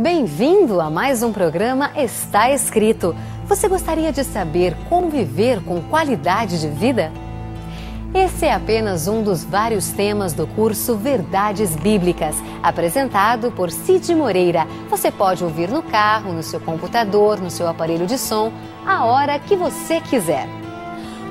Bem-vindo a mais um programa Está Escrito. Você gostaria de saber como viver com qualidade de vida? Esse é apenas um dos vários temas do curso Verdades Bíblicas, apresentado por Cid Moreira. Você pode ouvir no carro, no seu computador, no seu aparelho de som, a hora que você quiser.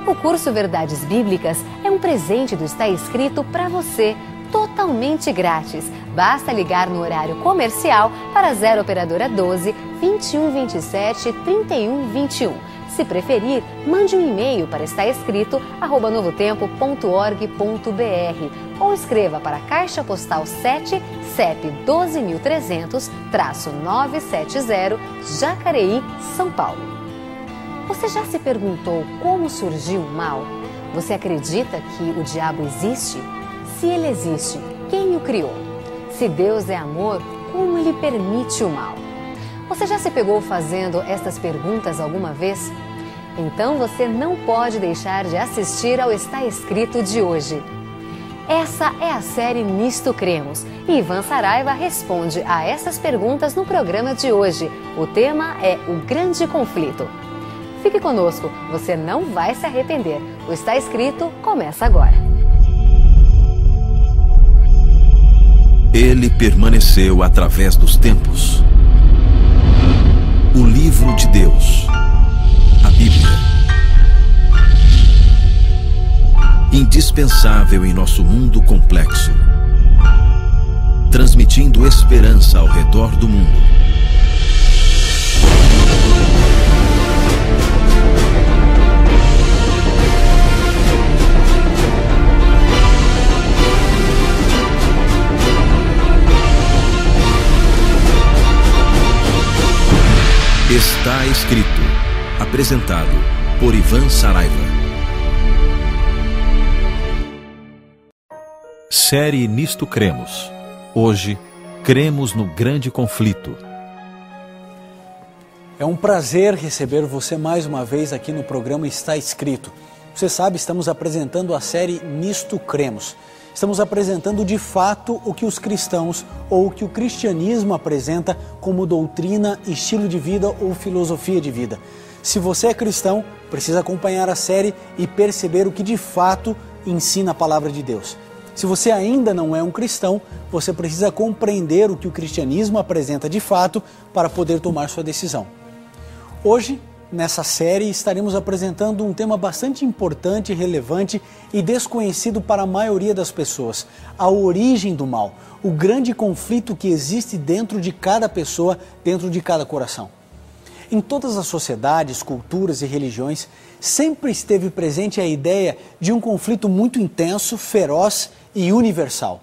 O curso Verdades Bíblicas é um presente do Está Escrito para você, totalmente grátis. Basta ligar no horário comercial para 0 operadora 12 21 27 31 21. Se preferir, mande um e-mail para estaescrito@novotempo.org.br ou escreva para a Caixa Postal 7, CEP 12.300-970, Jacareí, São Paulo. Você já se perguntou como surgiu o mal? Você acredita que o diabo existe? Se ele existe, quem o criou? Se Deus é amor, como ele permite o mal? Você já se pegou fazendo estas perguntas alguma vez? Então você não pode deixar de assistir ao Está Escrito de hoje. Essa é a série Nisto Cremos e Ivan Saraiva responde a essas perguntas no programa de hoje. O tema é o grande conflito. Fique conosco, você não vai se arrepender. O Está Escrito começa agora. Ele permaneceu através dos tempos. O livro de Deus, a Bíblia. Indispensável em nosso mundo complexo, transmitindo esperança ao redor do mundo. Está Escrito, apresentado por Ivan Saraiva. Série Nisto Cremos. Hoje, cremos no grande conflito. É um prazer receber você mais uma vez aqui no programa Está Escrito. Você sabe, estamos apresentando a série Nisto Cremos. Estamos apresentando de fato o que os cristãos ou o que o cristianismo apresenta como doutrina, estilo de vida ou filosofia de vida. Se você é cristão, precisa acompanhar a série e perceber o que de fato ensina a palavra de Deus. Se você ainda não é um cristão, você precisa compreender o que o cristianismo apresenta de fato para poder tomar sua decisão. Hoje, nessa série, estaremos apresentando um tema bastante importante, relevante e desconhecido para a maioria das pessoas: a origem do mal, o grande conflito que existe dentro de cada pessoa, dentro de cada coração. Em todas as sociedades, culturas e religiões, sempre esteve presente a ideia de um conflito muito intenso, feroz e universal.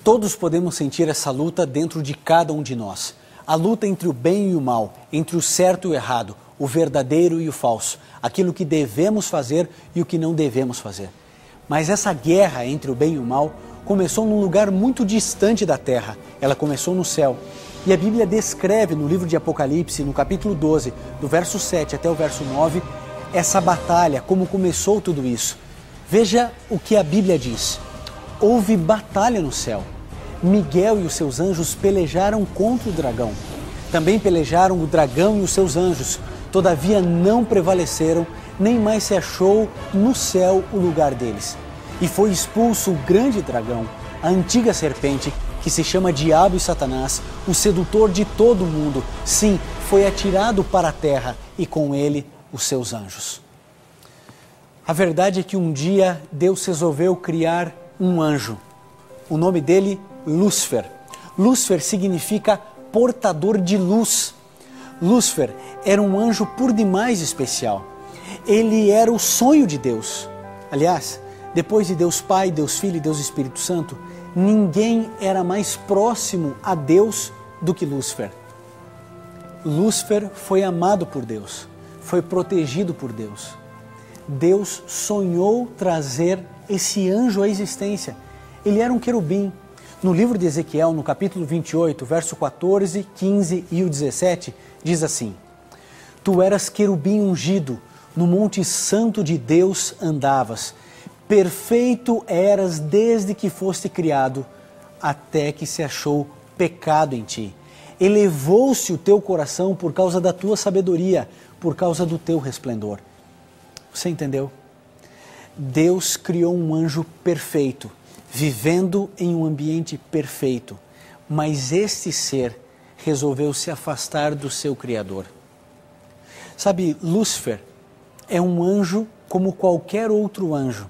Todos podemos sentir essa luta dentro de cada um de nós. A luta entre o bem e o mal, entre o certo e o errado, o verdadeiro e o falso, aquilo que devemos fazer e o que não devemos fazer. Mas essa guerra entre o bem e o mal começou num lugar muito distante da terra. Ela começou no céu. E a Bíblia descreve no livro de Apocalipse, no capítulo 12, do verso 7 até o verso 9, essa batalha, como começou tudo isso. Veja o que a Bíblia diz. Houve batalha no céu. Miguel e os seus anjos pelejaram contra o dragão. Também pelejaram o dragão e os seus anjos. Todavia não prevaleceram, nem mais se achou no céu o lugar deles. E foi expulso o grande dragão, a antiga serpente, que se chama Diabo e Satanás, o sedutor de todo o mundo. Sim, foi atirado para a terra e com ele os seus anjos. A verdade é que um dia Deus resolveu criar um anjo. O nome dele, Lúcifer. Lúcifer significa portador de luz. Lúcifer era um anjo por demais especial. Ele era o sonho de Deus. Aliás, depois de Deus Pai, Deus Filho e Deus Espírito Santo, ninguém era mais próximo a Deus do que Lúcifer. Lúcifer foi amado por Deus, foi protegido por Deus. Deus sonhou trazer esse anjo à existência. Ele era um querubim. No livro de Ezequiel, no capítulo 28, verso 14, 15 e o 17, diz assim: Tu eras querubim ungido, no monte santo de Deus andavas. Perfeito eras desde que foste criado, até que se achou pecado em ti. elevou-se o teu coração por causa da tua sabedoria, por causa do teu resplendor. Você entendeu? Deus criou um anjo perfeito, vivendo em um ambiente perfeito, mas este ser resolveu se afastar do seu Criador. Sabe, Lúcifer é um anjo como qualquer outro anjo,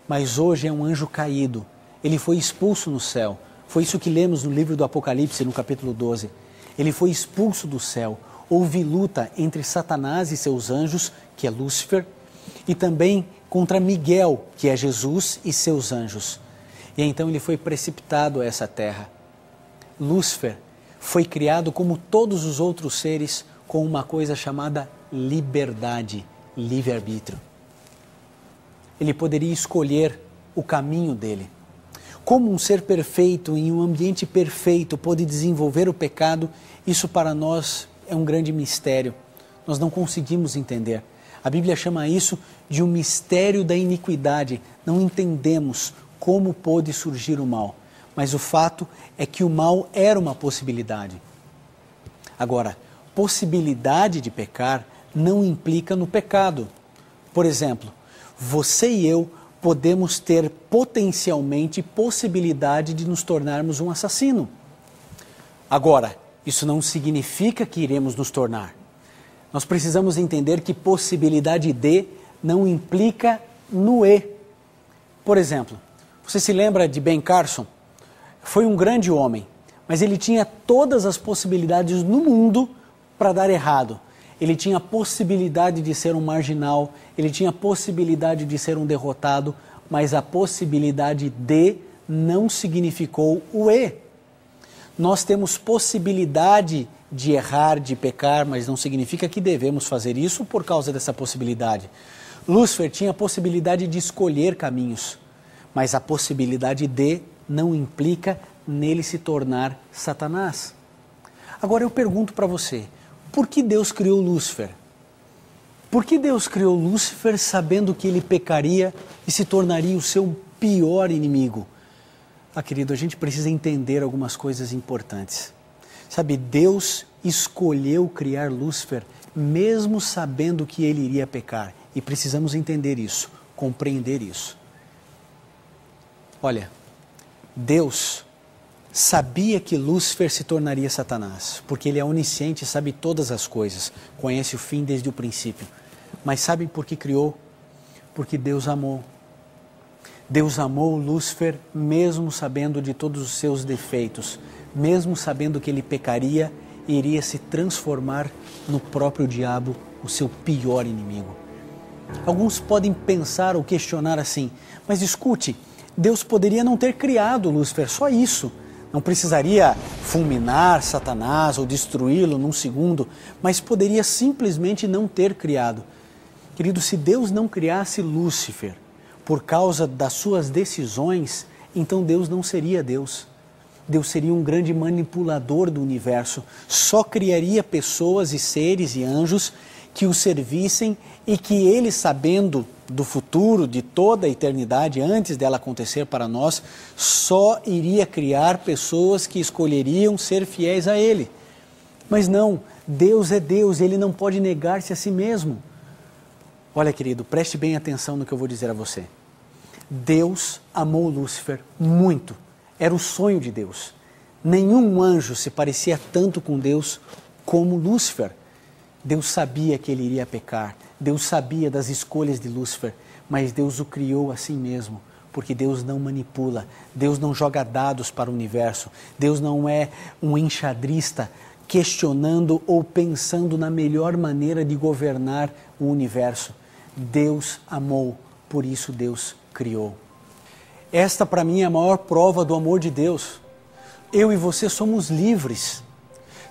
mas hoje é um anjo caído. Ele foi expulso no céu. Foi isso que lemos no livro do Apocalipse, no capítulo 12. Ele foi expulso do céu. Houve luta entre Satanás e seus anjos, que é Lúcifer, e também contra Miguel, que é Jesus e seus anjos. E então ele foi precipitado a essa terra. Lúcifer foi criado como todos os outros seres com uma coisa chamada liberdade, livre-arbítrio. Ele poderia escolher o caminho dele. Como um ser perfeito em um ambiente perfeito pode desenvolver o pecado, isso para nós é um grande mistério. Nós não conseguimos entender. A Bíblia chama isso de um mistério da iniquidade. Não entendemos como pôde surgir o mal. Mas o fato é que o mal era uma possibilidade. Agora, possibilidade de pecar não implica no pecado. Por exemplo, você e eu podemos ter potencialmente possibilidade de nos tornarmos um assassino. Agora, isso não significa que iremos nos tornar. Nós precisamos entender que possibilidade de não implica no E. Por exemplo, você se lembra de Ben Carson? Foi um grande homem, mas ele tinha todas as possibilidades no mundo para dar errado. Ele tinha a possibilidade de ser um marginal, ele tinha a possibilidade de ser um derrotado, mas a possibilidade de não significou o E. Nós temos possibilidade de errar, de pecar, mas não significa que devemos fazer isso por causa dessa possibilidade. Lúcifer tinha a possibilidade de escolher caminhos, mas a possibilidade de não implica nele se tornar Satanás. Agora eu pergunto para você, por que Deus criou Lúcifer? Por que Deus criou Lúcifer sabendo que ele pecaria e se tornaria o seu pior inimigo? Querido, a gente precisa entender algumas coisas importantes. Sabe, Deus escolheu criar Lúcifer mesmo sabendo que ele iria pecar. E precisamos entender isso, compreender isso. Olha, Deus sabia que Lúcifer se tornaria Satanás, porque ele é onisciente e sabe todas as coisas, conhece o fim desde o princípio. Mas sabe por que criou? Porque Deus amou. Deus amou Lúcifer mesmo sabendo de todos os seus defeitos, mesmo sabendo que ele pecaria e iria se transformar no próprio diabo, o seu pior inimigo. Alguns podem pensar ou questionar assim, mas escute, Deus poderia não ter criado Lúcifer, só isso. Não precisaria fulminar Satanás ou destruí-lo num segundo, mas poderia simplesmente não ter criado. Querido, se Deus não criasse Lúcifer por causa das suas decisões, então Deus não seria Deus. Deus seria um grande manipulador do universo, só criaria pessoas e seres e anjos que o servissem e que ele, sabendo do futuro, de toda a eternidade, antes dela acontecer para nós, só iria criar pessoas que escolheriam ser fiéis a ele. Mas não, Deus é Deus, ele não pode negar-se a si mesmo. Olha, querido, preste bem atenção no que eu vou dizer a você. Deus amou Lúcifer muito, era o sonho de Deus. Nenhum anjo se parecia tanto com Deus como Lúcifer. Deus sabia que ele iria pecar, Deus sabia das escolhas de Lúcifer, mas Deus o criou assim mesmo, porque Deus não manipula, Deus não joga dados para o universo, Deus não é um enxadrista questionando ou pensando na melhor maneira de governar o universo. Deus amou, por isso Deus criou. Esta para mim é a maior prova do amor de Deus. Eu e você somos livres.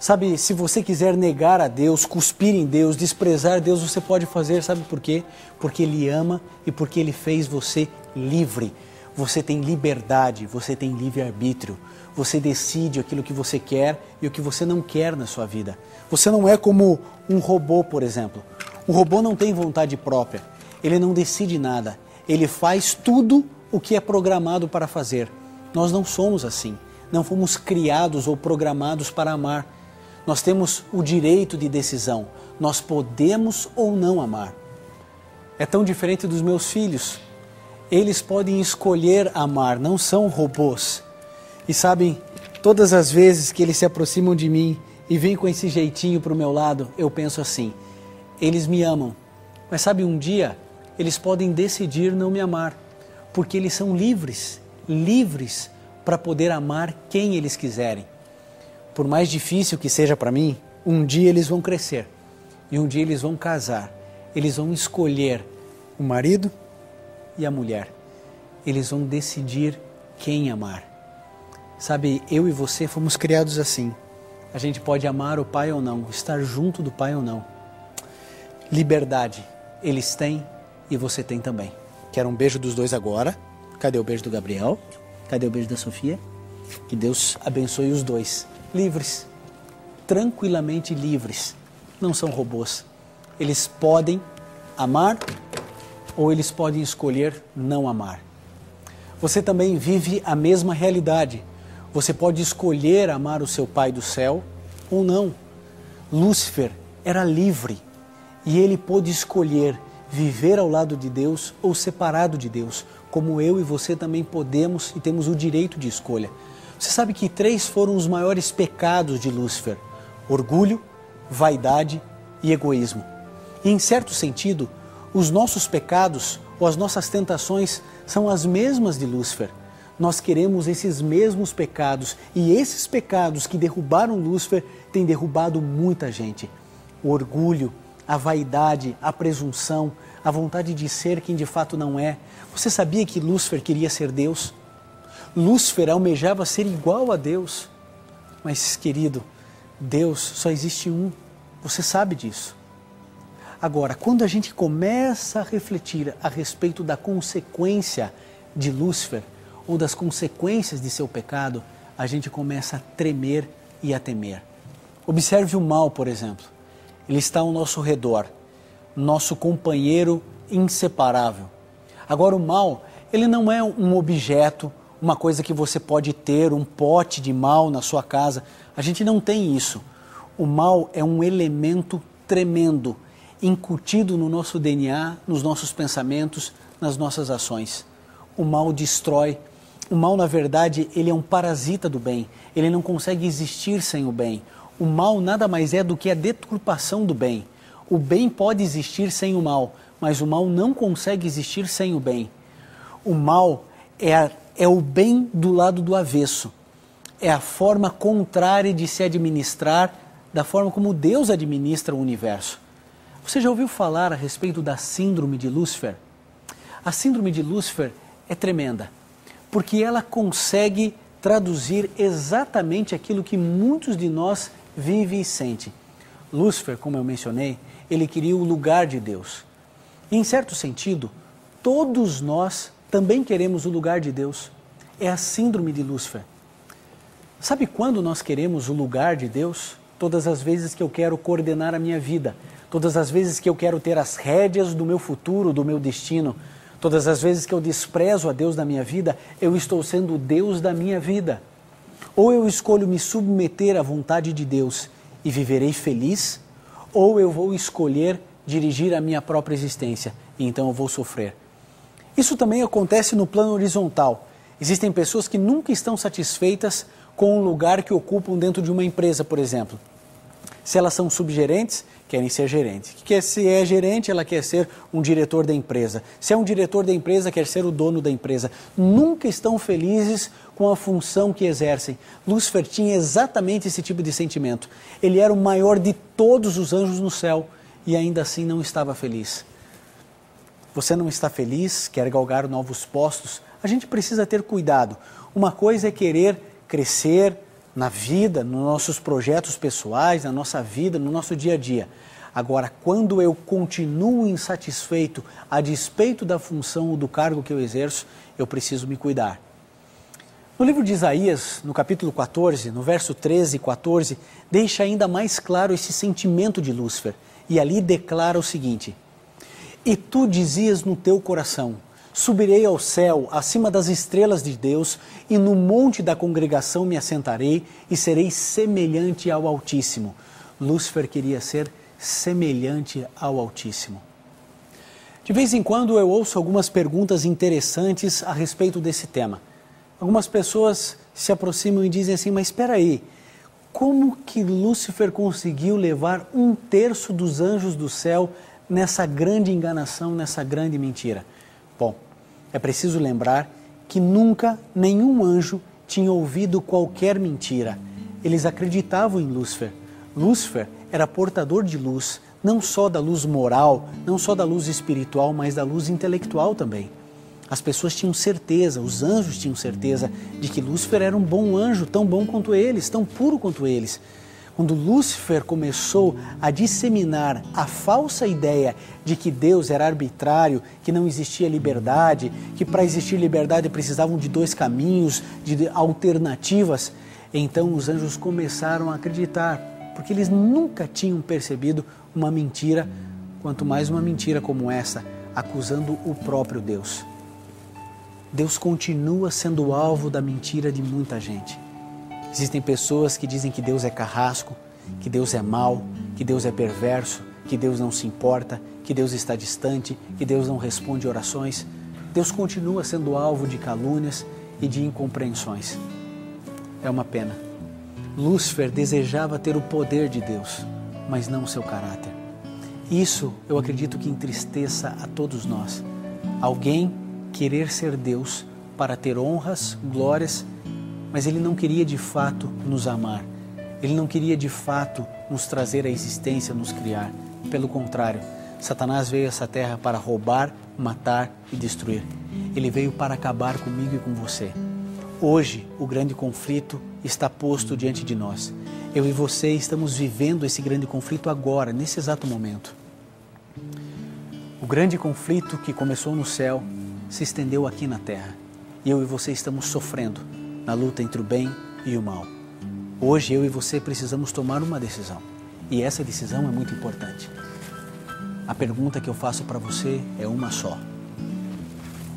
Sabe, se você quiser negar a Deus, cuspir em Deus, desprezar Deus, você pode fazer, sabe por quê? Porque Ele ama e porque Ele fez você livre. Você tem liberdade, você tem livre-arbítrio. Você decide aquilo que você quer e o que você não quer na sua vida. Você não é como um robô, por exemplo. Um robô não tem vontade própria, ele não decide nada. Ele faz tudo o que é programado para fazer. Nós não somos assim. Não fomos criados ou programados para amar. Nós temos o direito de decisão. Nós podemos ou não amar. É tão diferente dos meus filhos. Eles podem escolher amar, não são robôs. E sabem, todas as vezes que eles se aproximam de mim e vêm com esse jeitinho para o meu lado, eu penso assim, eles me amam. Mas sabe, um dia eles podem decidir não me amar, porque eles são livres para poder amar quem eles quiserem. Por mais difícil que seja para mim, um dia eles vão crescer e um dia eles vão casar. Eles vão escolher o marido e a mulher. Eles vão decidir quem amar. Sabe, eu e você fomos criados assim. A gente pode amar o pai ou não, estar junto do pai ou não. Liberdade, eles têm e você tem também. Quero um beijo dos dois agora. Cadê o beijo do Gabriel? Cadê o beijo da Sofia? Que Deus abençoe os dois. Livres, tranquilamente livres. Não são robôs. Eles podem amar ou eles podem escolher não amar. Você também vive a mesma realidade. Você pode escolher amar o seu Pai do céu ou não. Lúcifer era livre e ele pôde escolher viver ao lado de Deus ou separado de Deus, como eu e você também podemos e temos o direito de escolha. Você sabe que 3 foram os maiores pecados de Lúcifer: orgulho, vaidade e egoísmo. E em certo sentido, os nossos pecados ou as nossas tentações são as mesmas de Lúcifer. Nós queremos esses mesmos pecados e esses pecados que derrubaram Lúcifer têm derrubado muita gente. O orgulho, a vaidade, a presunção, a vontade de ser quem de fato não é. Você sabia que Lúcifer queria ser Deus? Lúcifer almejava ser igual a Deus. Mas, querido, Deus só existe um. Você sabe disso. Agora, quando a gente começa a refletir a respeito da consequência de Lúcifer, ou das consequências de seu pecado, a gente começa a tremer e a temer. Observe o mal, por exemplo. Ele está ao nosso redor, nosso companheiro inseparável. Agora, o mal, ele não é um objeto, uma coisa que você pode ter, um pote de mal na sua casa. A gente não tem isso. O mal é um elemento tremendo, incutido no nosso DNA, nos nossos pensamentos, nas nossas ações. O mal destrói. O mal, na verdade, ele é um parasita do bem. Ele não consegue existir sem o bem. O mal nada mais é do que a deturpação do bem. O bem pode existir sem o mal, mas o mal não consegue existir sem o bem. O mal é o bem do lado do avesso. É a forma contrária de se administrar da forma como Deus administra o universo. Você já ouviu falar a respeito da síndrome de Lúcifer? A síndrome de Lúcifer é tremenda, porque ela consegue traduzir exatamente aquilo que muitos de nós vivem e sentem. Lúcifer, como eu mencionei, ele queria o lugar de Deus. E, em certo sentido, todos nós também queremos o lugar de Deus. É a síndrome de Lúcifer. Sabe quando nós queremos o lugar de Deus? Todas as vezes que eu quero coordenar a minha vida, todas as vezes que eu quero ter as rédeas do meu futuro, do meu destino, todas as vezes que eu desprezo a Deus da minha vida, eu estou sendo o Deus da minha vida. Ou eu escolho me submeter à vontade de Deus e viverei feliz, ou eu vou escolher dirigir a minha própria existência e então eu vou sofrer. Isso também acontece no plano horizontal. Existem pessoas que nunca estão satisfeitas com o lugar que ocupam dentro de uma empresa, por exemplo. Se elas são subgerentes, querem ser gerentes. Se é gerente, ela quer ser um diretor da empresa. Se é um diretor da empresa, quer ser o dono da empresa. Nunca estão felizes com a função que exercem. Lúcifer tinha exatamente esse tipo de sentimento. Ele era o maior de todos os anjos no céu e ainda assim não estava feliz. Você não está feliz, quer galgar novos postos? A gente precisa ter cuidado. Uma coisa é querer crescer na vida, nos nossos projetos pessoais, na nossa vida, no nosso dia a dia. Agora, quando eu continuo insatisfeito a despeito da função ou do cargo que eu exerço, eu preciso me cuidar. No livro de Isaías, no capítulo 14, no verso 13 e 14, deixa ainda mais claro esse sentimento de Lúcifer. E ali declara o seguinte: E tu dizias no teu coração, Subirei ao céu, acima das estrelas de Deus, e no monte da congregação me assentarei e serei semelhante ao Altíssimo. Lúcifer queria ser semelhante ao Altíssimo. De vez em quando eu ouço algumas perguntas interessantes a respeito desse tema. Algumas pessoas se aproximam e dizem assim, mas espera aí, como que Lúcifer conseguiu levar 1/3 dos anjos do céu nessa grande enganação, nessa grande mentira? Bom, é preciso lembrar que nunca nenhum anjo tinha ouvido qualquer mentira. Eles acreditavam em Lúcifer. Lúcifer era portador de luz, não só da luz moral, não só da luz espiritual, mas da luz intelectual também. As pessoas tinham certeza, os anjos tinham certeza de que Lúcifer era um bom anjo, tão bom quanto eles, tão puro quanto eles. Quando Lúcifer começou a disseminar a falsa ideia de que Deus era arbitrário, que não existia liberdade, que para existir liberdade precisavam de 2 caminhos, de alternativas, então os anjos começaram a acreditar, porque eles nunca tinham percebido uma mentira, quanto mais uma mentira como essa, acusando o próprio Deus. Deus continua sendo alvo da mentira de muita gente. Existem pessoas que dizem que Deus é carrasco, que Deus é mau, que Deus é perverso, que Deus não se importa, que Deus está distante, que Deus não responde orações. Deus continua sendo alvo de calúnias e de incompreensões. É uma pena. Lúcifer desejava ter o poder de Deus, mas não o seu caráter. Isso eu acredito que entristeça a todos nós. Alguém querer ser Deus para ter honras, glórias, mas ele não queria de fato nos amar. Ele não queria de fato nos trazer à existência, nos criar. Pelo contrário, Satanás veio a essa terra para roubar, matar e destruir. Ele veio para acabar comigo e com você. Hoje, o grande conflito está posto diante de nós. Eu e você estamos vivendo esse grande conflito agora, nesse exato momento. O grande conflito que começou no céu se estendeu aqui na terra. E eu e você estamos sofrendo na luta entre o bem e o mal. Hoje eu e você precisamos tomar uma decisão. E essa decisão é muito importante. A pergunta que eu faço para você é uma só.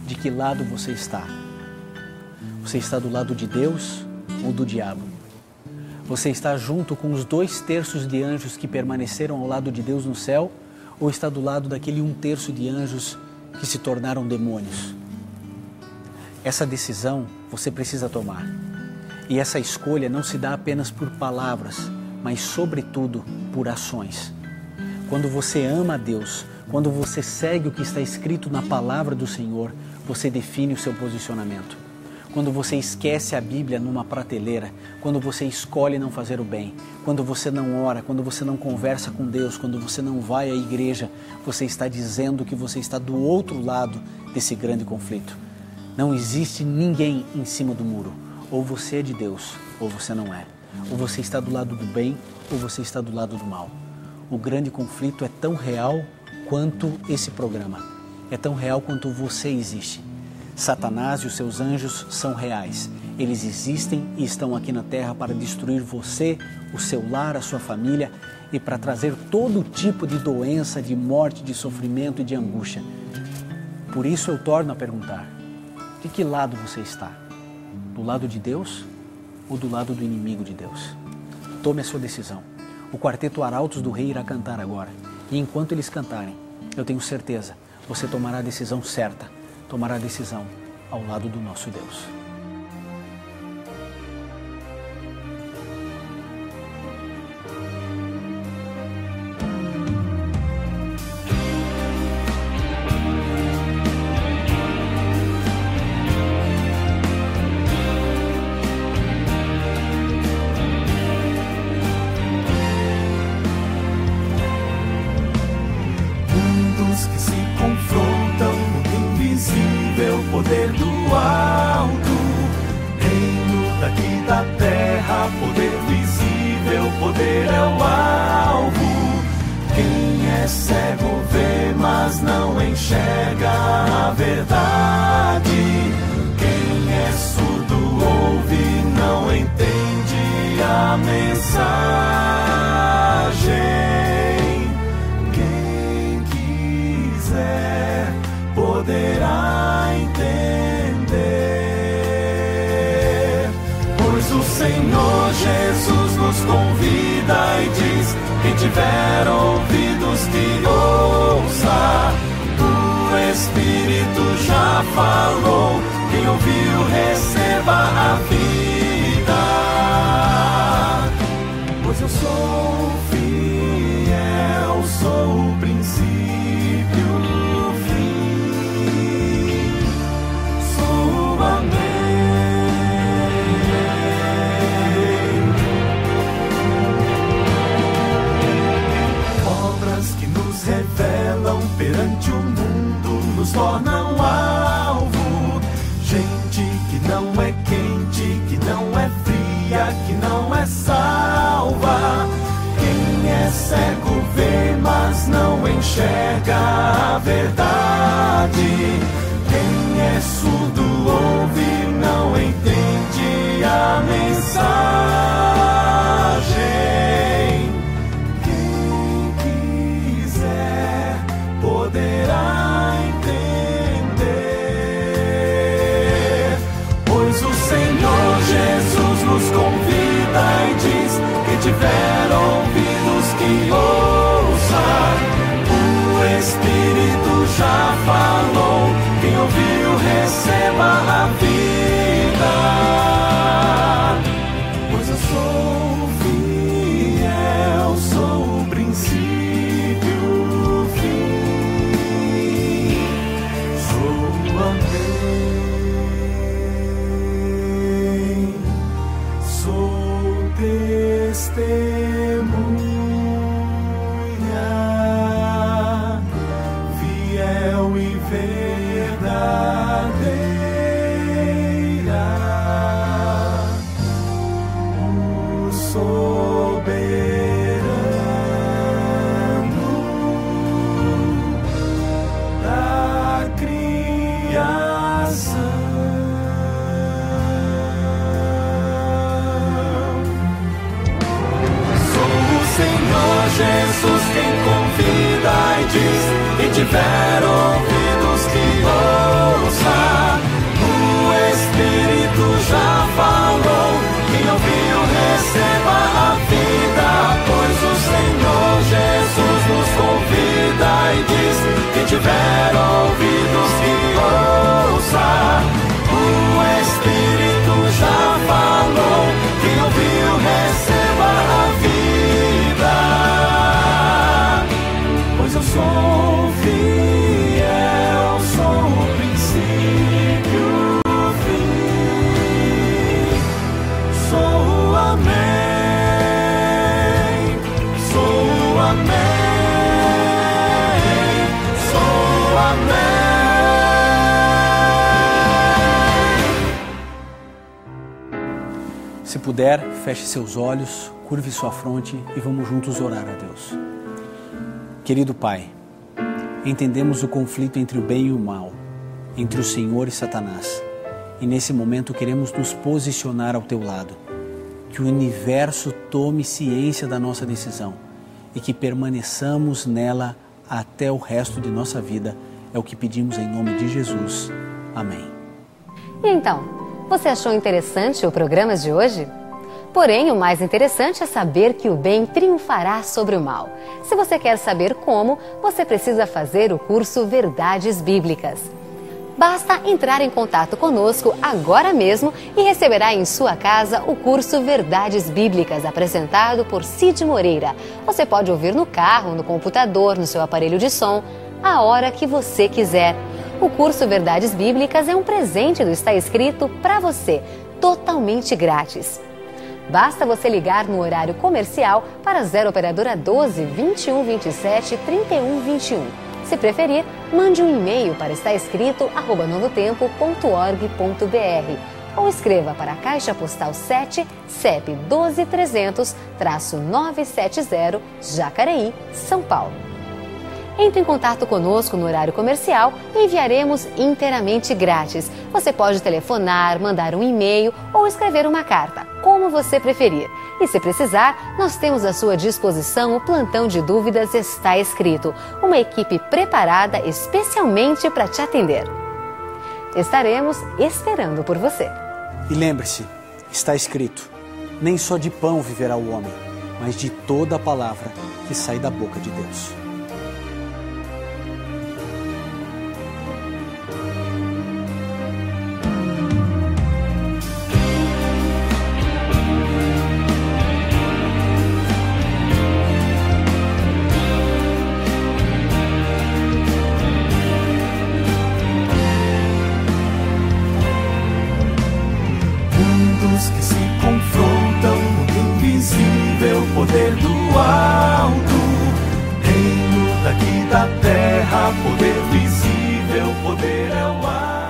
De que lado você está? Você está do lado de Deus ou do diabo? Você está junto com os 2/3 de anjos que permaneceram ao lado de Deus no céu? Ou está do lado daquele 1/3 de anjos que se tornaram demônios? Essa decisão você precisa tomar. E essa escolha não se dá apenas por palavras, mas sobretudo por ações. Quando você ama a Deus, quando você segue o que está escrito na palavra do Senhor, você define o seu posicionamento. Quando você esquece a Bíblia numa prateleira, quando você escolhe não fazer o bem, quando você não ora, quando você não conversa com Deus, quando você não vai à igreja, você está dizendo que você está do outro lado desse grande conflito. Não existe ninguém em cima do muro. Ou você é de Deus, ou você não é. Ou você está do lado do bem, ou você está do lado do mal. O grande conflito é tão real quanto esse programa. É tão real quanto você existe. Satanás e os seus anjos são reais. Eles existem e estão aqui na terra para destruir você, o seu lar, a sua família e para trazer todo tipo de doença, de morte, de sofrimento e de angústia. Por isso eu torno a perguntar, de que lado você está? Do lado de Deus ou do lado do inimigo de Deus? Tome a sua decisão. O quarteto Arautos do Rei irá cantar agora. E enquanto eles cantarem, eu tenho certeza, você tomará a decisão certa. Tomará a decisão ao lado do nosso Deus. Que se confrontam no invisível poder do alto, reino daqui da terra, poder visível, poder é o alvo. Quem é cego vê, mas não enxerga a verdade. Quem é surdo ouve, não entende a mensagem. Poderá Quem tiver ouvidos que ouça, o Espírito já falou. Quem ouviu receba a vida. Pois eu sou fiel, sou o princípio, o fim, sou o amém. Revelam perante o mundo, nos tornam alvo. Gente que não é quente, que não é fria, que não é salva. Quem é cego vê, mas não enxerga a verdade. Quem é surdo ouve, não entende a mensagem. Poderá entender, pois o Senhor Jesus nos convida e diz: quem tiver ouvidos que ouça, o Espírito já falou. Quem ouviu receba a vida. Pois eu sou fiel, sou o princípio, o fim, sou o amém, sou testemunha, fiel e verdadeira, o soberano da criação. Sou o Senhor Jesus quem convida e diz: quem tiver ouvidos que ouça, o Espírito já falou. Quem ouviu receba a vida, pois o Senhor Jesus nos convida e diz: quem tiver ouvidos que ouça, o Espírito já falou. Quem ouviu receba a vida, pois eu sou fiel, sou o princípio, o fim, sou o amém, sou o amém, sou o amém. Se puder, feche seus olhos, curve sua fronte e vamos juntos orar a Deus. Querido Pai, entendemos o conflito entre o bem e o mal, entre o Senhor e Satanás. E nesse momento queremos nos posicionar ao Teu lado. Que o universo tome ciência da nossa decisão e que permaneçamos nela até o resto de nossa vida. É o que pedimos em nome de Jesus. Amém. E então, você achou interessante o programa de hoje? Porém, o mais interessante é saber que o bem triunfará sobre o mal. Se você quer saber como, você precisa fazer o curso Verdades Bíblicas. Basta entrar em contato conosco agora mesmo e receberá em sua casa o curso Verdades Bíblicas, apresentado por Cid Moreira. Você pode ouvir no carro, no computador, no seu aparelho de som, a hora que você quiser. O curso Verdades Bíblicas é um presente do Está Escrito para você, totalmente grátis. Basta você ligar no horário comercial para 0 operadora 12 21 27 31 21. Se preferir, mande um e-mail para estaescrito@novotempo.org.br ou escreva para a Caixa Postal 7, CEP 12300-970, Jacareí, São Paulo. Entre em contato conosco no horário comercial e enviaremos inteiramente grátis. Você pode telefonar, mandar um e-mail ou escrever uma carta, como você preferir. E se precisar, nós temos à sua disposição o plantão de dúvidas Está Escrito, uma equipe preparada especialmente para te atender. Estaremos esperando por você. E lembre-se, está escrito: nem só de pão viverá o homem, mas de toda a palavra que sai da boca de Deus. Que se confrontam no invisível poder do alto, reino daqui da terra, poder visível, poder é o ar.